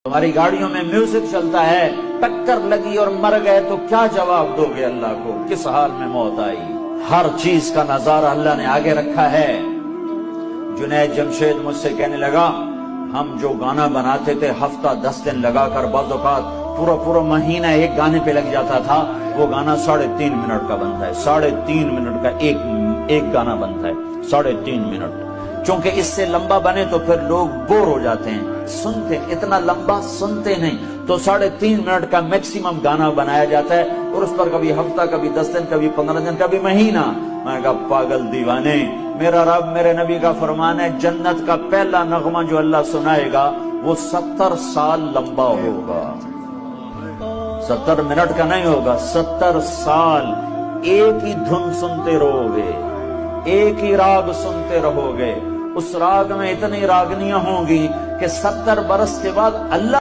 ہماری گاڑیوں میں میوزک چلتا ہے، ٹکر لگی اور مر گئے تو کیا جواب دو گے اللہ کو؟ کس حال میں موت آئی؟ ہر چیز کا نظارہ اللہ نے آگے رکھا ہے۔ جنید جمشید مجھ سے کہنے لگا ہم جو گانا بناتے تھے ہفتہ 10 دن لگا کر، بعض اوقات پورا مہینہ ایک گانے پہ لگ جاتا تھا، وہ گانا 3.5 منٹ کا بنتا ہے، 3.5 منٹ کا ایک گانا بنتا ہے، 3.5 منٹ۔ چونکہ اس سے لمبا بنے تو پھر لوگ بور ہو جاتے ہیں، سنتے اتنا لمبا سنتے نہیں، تو 3.5 منٹ کا میکسیمم گانا بنایا جاتا ہے، اور اس پر کبھی ہفتہ، کبھی 10 دن، کبھی 15 دن، کبھی مہینہ۔ میں نے کہا پاگل دیوانے، میرا رب میرے نبی کا فرمان ہے جنت کا پہلا نغمہ جو اللہ سنائے گا وہ 70 سال لمبا ہوگا، 70 منٹ کا نہیں ہوگا، 70 سال ایک ہی دھن سنتے رہو گے، ایک ہی راگ سنتے رہو گے۔ اس راگ میں اتنی راگنیاں ہوں گی کہ 70 برس کے بعد اللہ